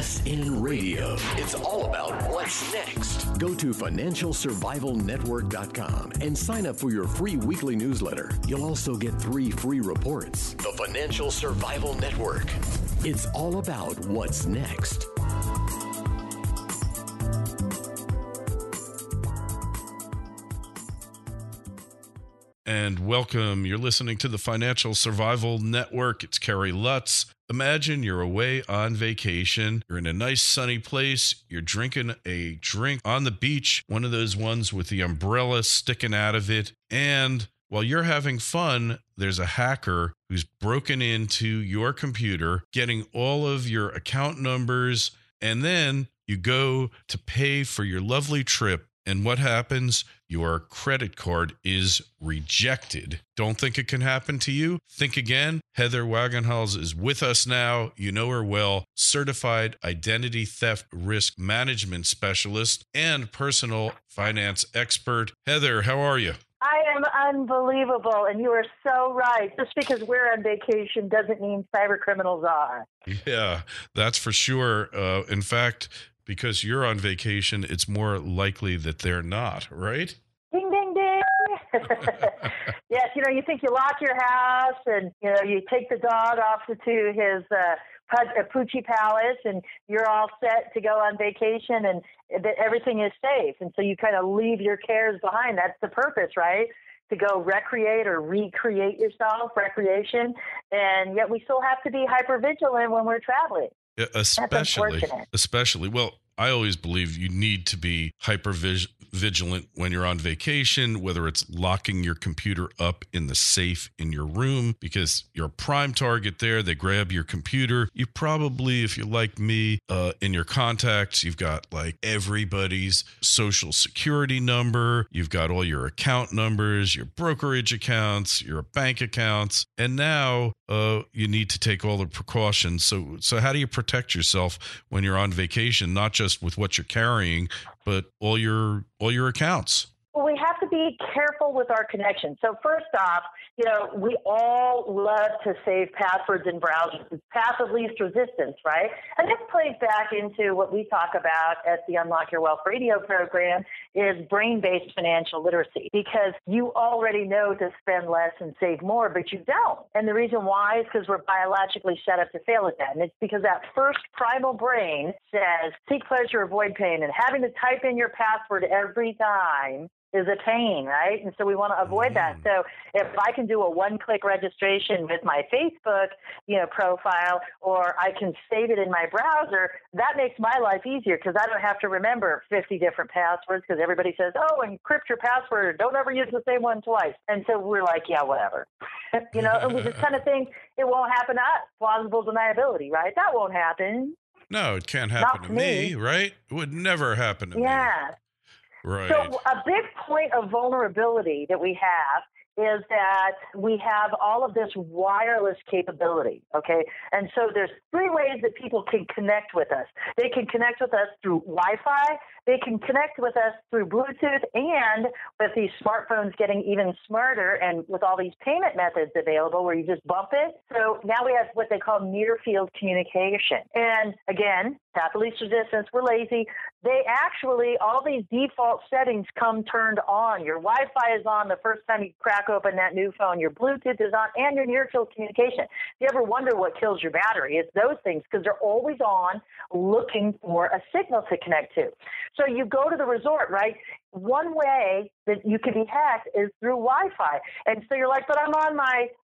FSN Radio. It's all about what's next. Go to financialsurvivalnetwork.com and sign up for your free weekly newsletter. You'll also get 3 free reports. The Financial Survival Network. It's all about what's next. And welcome. You're listening to the Financial Survival Network. It's Kerry Lutz. Imagine you're away on vacation. You're in a nice sunny place. You're drinking a drink on the beach, one of those ones with the umbrella sticking out of it. And while you're having fun, there's a hacker who's broken into your computer, getting all of your account numbers, and then you go to pay for your lovely trip. And what happens? Your credit card is rejected. Don't think it can happen to you? Think again. Heather Wagenhals is with us now. You know her well. Certified identity theft risk management specialist and personal finance expert. Heather, how are you? I am unbelievable, and you are so right. Just because we're on vacation doesn't mean cyber criminals are. Yeah, that's for sure. In fact, because you're on vacation, it's more likely that they're not, right? Ding, ding, ding. Yes, you think you lock your house and, you take the dog off to his Poochie Palace and you're all set to go on vacation and that everything is safe. And so you kind of leave your cares behind. That's the purpose, right? To go recreate or recreate yourself, recreation. And yet we still have to be hypervigilant when we're traveling. Yeah, especially. Well, I always believe you need to be hyper vigilant when you're on vacation, whether it's locking your computer up in the safe in your room, because you're a prime target there. They grab your computer. You probably, if you're like me, in your contacts, you've got like everybody's social security number. You've got all your account numbers, your brokerage accounts, your bank accounts. And now you need to take all the precautions. So how do you protect yourself when you're on vacation, not just with what you're carrying, but all your accounts? Well, we have to be careful with our connections. So first off, we all love to save passwords in browsers. It's path of least resistance, right? And this plays back into what we talk about at the Unlock Your Wealth radio program is brain-based financial literacy, because you already know to spend less and save more, but you don't. And the reason why is because we're biologically set up to fail at that. And it's because that first primal brain says, seek pleasure, avoid pain. And having to type in your password every time is a pain, right? And so we want to avoid that. So if I can do a one-click registration with my Facebook, profile, or I can save it in my browser, that makes my life easier because I don't have to remember 50 different passwords because everybody says, encrypt your password. Don't ever use the same one twice. And so we're like, yeah, whatever. And with this kind of thing, it won't happen to us. Plausible deniability, right? That won't happen. No, it can't happen to me, right? It would never happen to me. Yeah. Right. So a big point of vulnerability that we have is that we have all of this wireless capability, okay? And so there's 3 ways that people can connect with us. They can connect with us through Wi-Fi, they can connect with us through Bluetooth, and with these smartphones getting even smarter and with all these payment methods available where you just bump it. So now we have what they call near-field communication. And again, path of least resistance, we're lazy. They actually, all these default settings come turned on. Your Wi-Fi is on the first time you crack open that new phone. Your Bluetooth is on, and your near-field communication. If you ever wonder what kills your battery, it's those things because they're always on looking for a signal to connect to. So you go to the resort, right? One way that you can be hacked is through Wi-Fi. And so you're like, but I'm on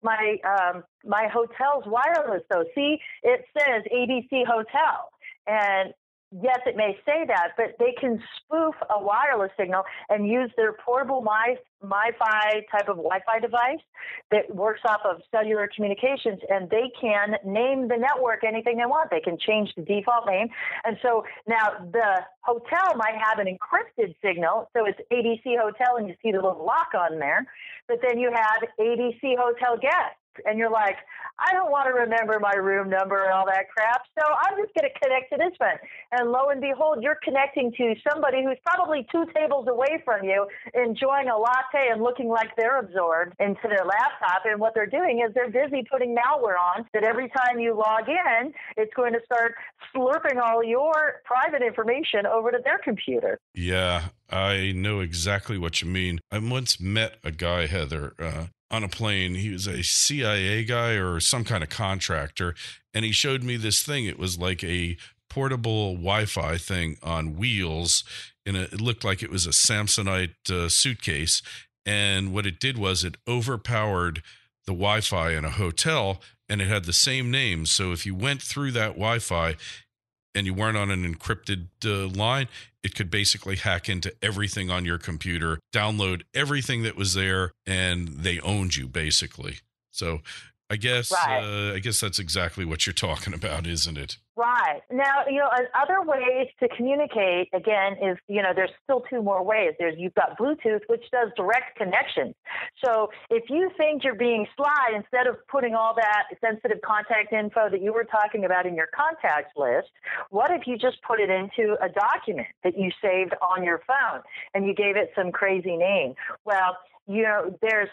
my hotel's wireless, though. See, it says ABC Hotel. And yes, it may say that, but they can spoof a wireless signal and use their portable MiFi type of Wi-Fi device that works off of cellular communications, and they can name the network anything they want. They can change the default name. And so now the hotel might have an encrypted signal, so it's ABC Hotel, and you see the little lock on there, but then you have ABC Hotel Guest. and you're like, I don't want to remember my room number and all that crap, so I'm just going to connect to this one. And lo and behold, you're connecting to somebody who's probably 2 tables away from you, enjoying a latte and looking like they're absorbed into their laptop. And what they're doing is they're busy putting malware on that every time you log in, it's going to start slurping all your private information over to their computer. Yeah, I know exactly what you mean. I once met a guy, Heather, on a plane. He was a CIA guy or some kind of contractor, and he showed me this thing. It was like a portable Wi-Fi thing on wheels, and it looked like it was a Samsonite suitcase. And what it did was it overpowered the Wi-Fi in a hotel, and it had the same name. So if you went through that Wi-Fi and you weren't on an encrypted line, it could basically hack into everything on your computer, download everything that was there, and they owned you basically. So I guess that's exactly what you're talking about, isn't it? Right. Now, other ways to communicate, again, is, there's still 2 more ways. You've got Bluetooth, which does direct connection. So if you think you're being sly, instead of putting all that sensitive contact info that you were talking about in your contacts list, what if you just put it into a document that you saved on your phone and you gave it some crazy name? Well, there's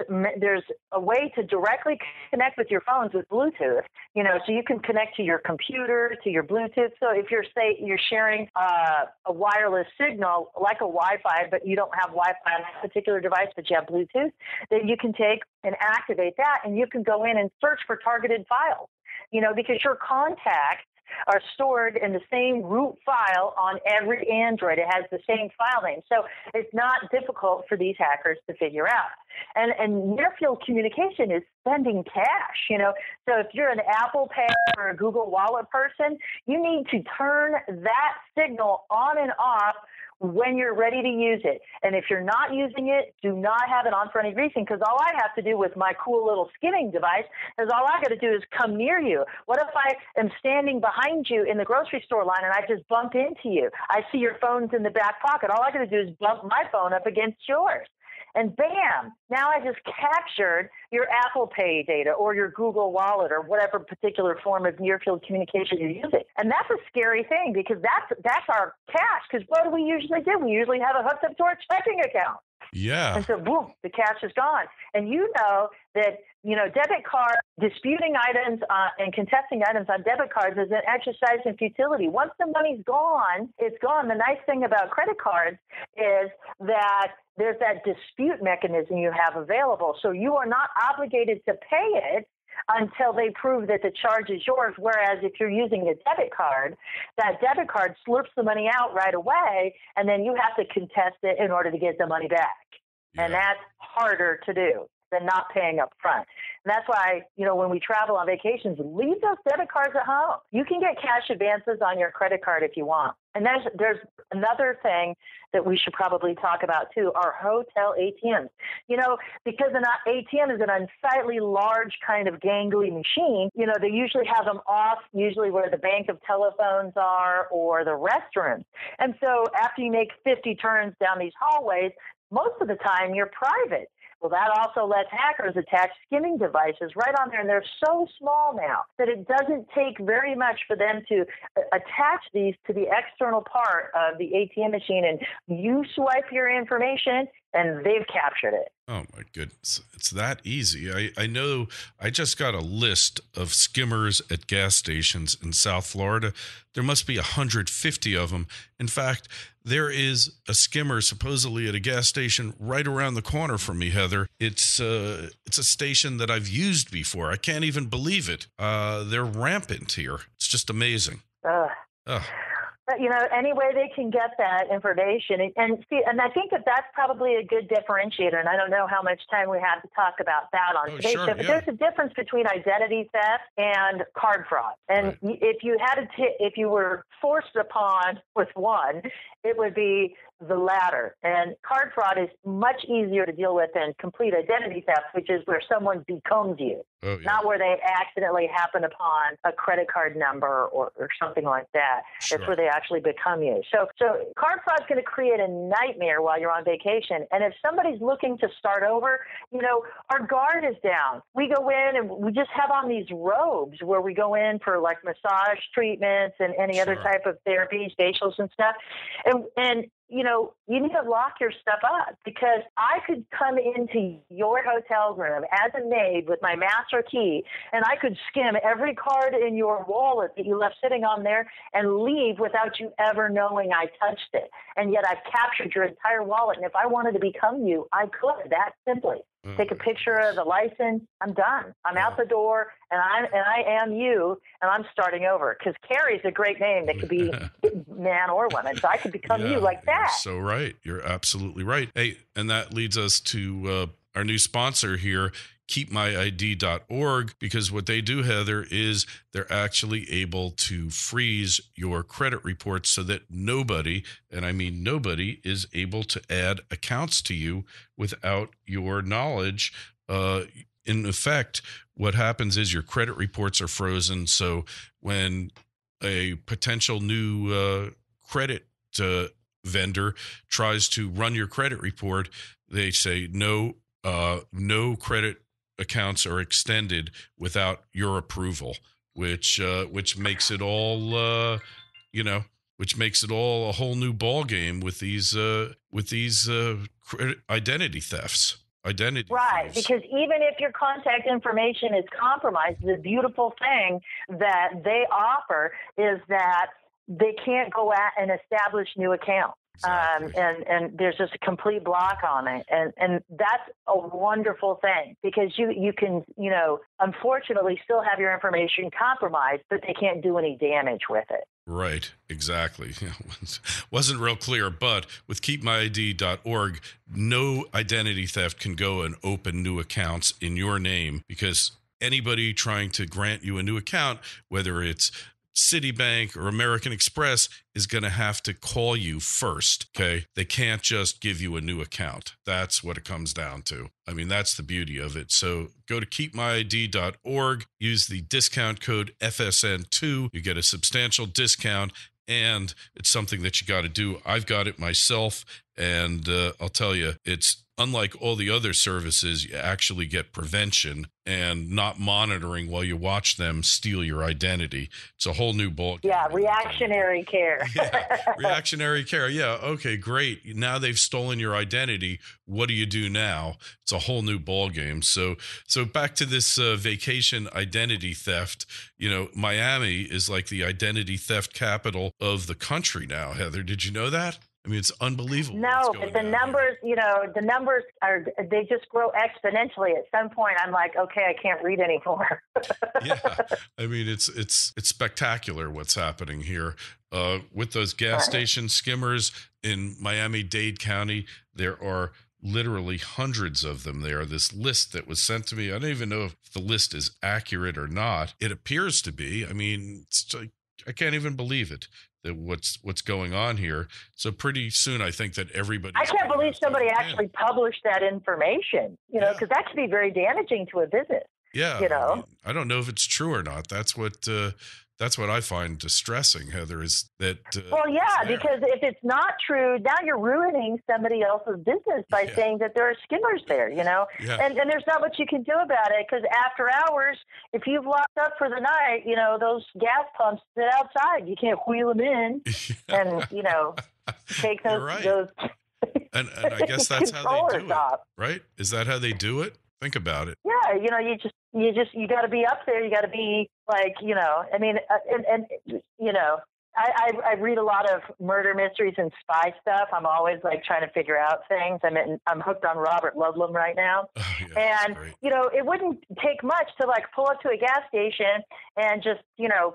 a way to directly connect with your phones with Bluetooth, so you can connect to your computer, to your Bluetooth. So if you're sharing a wireless signal like a Wi-Fi, but you don't have Wi-Fi on that particular device, but you have Bluetooth, then you can take and activate that, and you can go in and search for targeted files, because your contacts are stored in the same root file on every Android. It has the same file name. So it's not difficult for these hackers to figure out. And near-field communication is spending cash, So if you're an Apple Pay or a Google Wallet person, you need to turn that signal on and off when you're ready to use it. And if you're not using it, do not have it on for any reason, because all I have to do with my cool little skimming device is all I got to do is come near you. What if I am standing behind you in the grocery store line and I just bump into you? I see your phone's in the back pocket. All I got to do is bump my phone up against yours. And bam, now I just captured your Apple Pay data or your Google Wallet or whatever particular form of near-field communication you're using. And that's a scary thing, because that's our cash. Because what do we usually do? We usually have it hooked up to our checking account. Yeah. And so, boom, the cash is gone. And that, debit card, disputing items and contesting items on debit cards is an exercise in futility. Once the money's gone, it's gone. The nice thing about credit cards is that there's that dispute mechanism you have available. So you are not obligated to pay it until they prove that the charge is yours. Whereas if you're using a debit card, that debit card slurps the money out right away, and then you have to contest it in order to get the money back. Yeah. And that's harder to do than not paying up front. And that's why, when we travel on vacations, leave those debit cards at home. You can get cash advances on your credit card if you want. And there's another thing that we should probably talk about too, are hotel ATMs. Because an ATM is an unsightly, large kind of gangly machine, they usually have them off, usually where the bank of telephones are or the restrooms. And so after you make 50 turns down these hallways, most of the time you're private. Well, that also lets hackers attach skimming devices right on there, and they're so small now that it doesn't take very much for them to attach these to the external part of the ATM machine, and you swipe your information, and they've captured it. Oh, my goodness. It's that easy. I know I just got a list of skimmers at gas stations in South Florida. There must be 150 of them. In fact, there is a skimmer supposedly at a gas station right around the corner from me, Heather. It's a station that I've used before. I can't even believe it. They're rampant here. It's just amazing. But, any way they can get that information. And I think that's probably a good differentiator. And I don't know how much time we have to talk about that on today's show. But there's a difference between identity theft and card fraud. And right. If you were forced upon with one, it would be the latter. And card fraud is much easier to deal with than complete identity theft, which is where someone becomes you, not where they accidentally happen upon a credit card number or something like that. Sure. It's where they actually become you. So card fraud is going to create a nightmare while you're on vacation. And if somebody's looking to start over, our guard is down. We go in and we just have on these robes where we go in for like massage treatments and any other type of therapies, facials and stuff. And you need to lock your stuff up, because I could come into your hotel room as a maid with my master key, and I could skim every card in your wallet that you left sitting on there and leave without you ever knowing I touched it. And yet I've captured your entire wallet. And if I wanted to become you, I could, that simply. Take a picture of the license. I'm done. I'm out the door, and I am you, and I'm starting over. Because Kerry's a great name that could be man or woman, so I could become you like that. You're so right. You're absolutely right. Hey, and that leads us to our new sponsor here, keepmyid.org, because what they do, Heather, is they're actually able to freeze your credit reports so that nobody, and I mean nobody, is able to add accounts to you without your knowledge. In effect, what happens is your credit reports are frozen. So when a potential new credit vendor tries to run your credit report, they say no credit accounts are extended without your approval, which makes it all which makes it all a whole new ball game with these identity thefts. Right, because even if your contact information is compromised, the beautiful thing that they offer is that they can't go out and establish new accounts. Exactly. And there's just a complete block on it. And that's a wonderful thing, because you can, unfortunately still have your information compromised, but they can't do any damage with it. Right, exactly. Wasn't real clear, but with keepmyid.org, no identity theft can go and open new accounts in your name, because anybody trying to grant you a new account, whether it's Citibank or American Express, is going to have to call you first, okay? They can't just give you a new account. That's what it comes down to. I mean, that's the beauty of it. So go to keepmyid.org, use the discount code FSN2. You get a substantial discount, and it's something that you got to do. I've got it myself, and I'll tell you, it's unlike all the other services. You actually get prevention and not monitoring while you watch them steal your identity. It's a whole new ball game. Yeah, reactionary care. Reactionary care. Yeah, okay, great. Now they've stolen your identity. What do you do now? It's a whole new ball game. So back to this vacation identity theft. Miami is like the identity theft capital of the country now, Heather. Did you know that? I mean, it's unbelievable. No, but the numbers, the numbers they just grow exponentially. At some point, I'm like, okay, I can't read anymore. Yeah, I mean, it's spectacular what's happening here with those gas station skimmers in Miami-Dade County. There are literally hundreds of them there. This list that was sent to me, I don't even know if the list is accurate or not. It appears to be. I mean, it's like, I can't even believe it. What's going on here. So pretty soon, I think that everybody. I can't believe somebody actually published that information, because that could be very damaging to a business. Yeah. I mean, I don't know if it's true or not. That's what I find distressing, Heather, is that. Well, yeah, because if it's not true, now you're ruining somebody else's business by saying that there are skimmers there, Yeah. And there's not much you can do about it, because after hours, if you've locked up for the night, those gas pumps sit outside. You can't wheel them in and, take those. Right. those and I guess that's how they do it, right? Is that how they do it? Think about it. Yeah, you got to be up there. You got to be like, I mean, I read a lot of murder mysteries and spy stuff. I'm always like trying to figure out things. I'm hooked on Robert Ludlum right now. Oh, yeah, and, it wouldn't take much to like pull up to a gas station and just,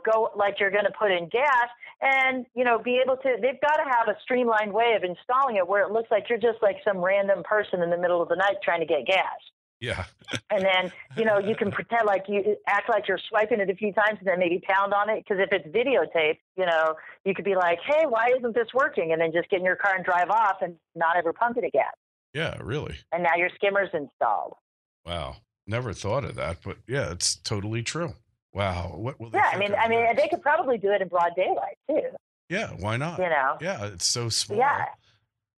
go like you're going to put in gas and, be able to, they've got to have a streamlined way of installing it where it looks like you're just like some random person in the middle of the night trying to get gas. Yeah. And then, you can pretend like you act like you're swiping it a few times and then maybe pound on it. Because if it's videotaped, you could be like, hey, why isn't this working? And then just get in your car and drive off and not ever pump it again. Yeah, really. And now your skimmer's installed. Wow. Never thought of that, but yeah, it's totally true. Wow. What will they I mean, they could probably do it in broad daylight too. Yeah, why not? Yeah, it's so small. Yeah.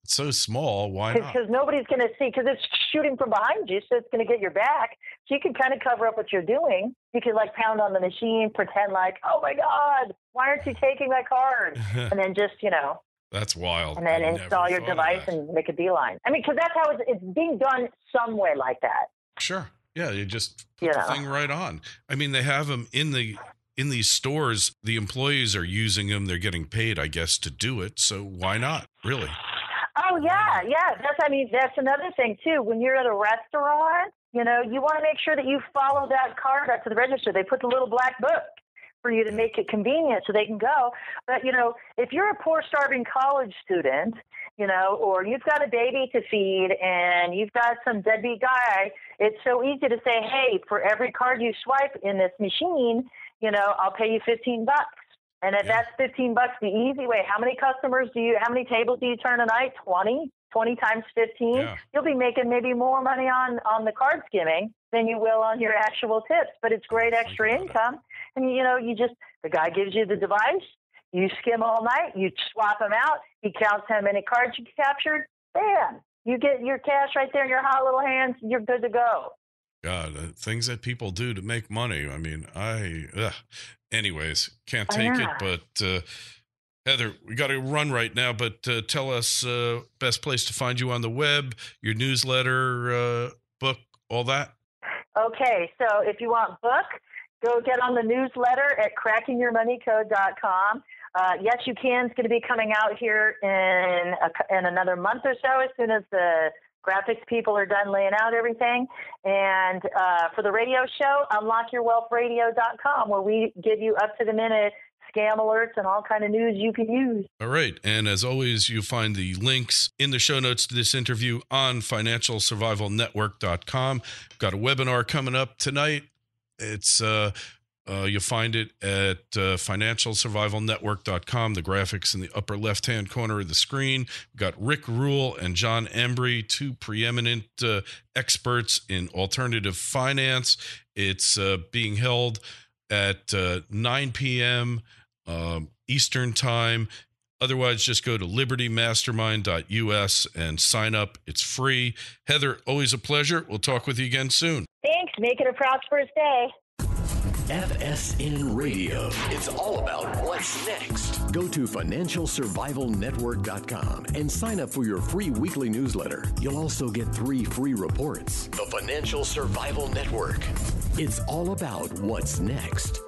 It's so small. Why not? Because nobody's going to see, because it's shooting from behind you, so it's going to get your back. So you can kind of cover up what you're doing. You can pound on the machine, pretend like, oh my God, why aren't you taking my card? And then just, That's wild. And then install your device and make a beeline. I mean, because that's how it's being done some way like that. Sure. Yeah, you just put the thing right on. I mean, they have them in these stores. The employees are using them. They're getting paid, I guess, to do it. So why not? Really? Oh, yeah. That's another thing, too. When you're at a restaurant, you want to make sure that you follow that card up to the register. They put the little black book for you to make it convenient so they can go. But, if you're a poor, starving college student, or you've got a baby to feed and you've got some deadbeat guy, it's so easy to say, hey, for every card you swipe in this machine, I'll pay you $15. And if that's $15 the easy way, how many tables do you turn a night? 20 times 15. Yeah. You'll be making maybe more money on the card skimming than you will on your actual tips, but it's great extra income. And, the guy gives you the device, you skim all night, you swap them out, he counts how many cards you captured, bam, you get your cash right there in your hot little hands, you're good to go. God, things that people do to make money. I mean, anyways, can't take it, but Heather, we got to run right now, but tell us best place to find you on the web, your newsletter, book, all that. Okay, so if you want book, go get on the newsletter at crackingyourmoneycode.com. Yes, You Can is going to be coming out here in another month or so, as soon as the graphics people are done laying out everything. And for the radio show, unlockyourwealthradio.com, where we give you up-to-the-minute scam alerts and all kind of news you can use. All right. And as always, you'll find the links in the show notes to this interview on financialsurvivalnetwork.com. We've got a webinar coming up tonight. It's you'll find it at financialsurvivalnetwork.com. The graphics in the upper left-hand corner of the screen. We've got Rick Rule and John Embry, two preeminent experts in alternative finance. It's being held at 9 p.m. Eastern Time. Otherwise, just go to libertymastermind.us and sign up. It's free. Heather, always a pleasure. We'll talk with you again soon. Thanks. Make it a prosperous day. FSN Radio. It's all about what's next. Go to financialsurvivalnetwork.com and sign up for your free weekly newsletter. You'll also get 3 free reports. The Financial Survival Network. It's all about what's next.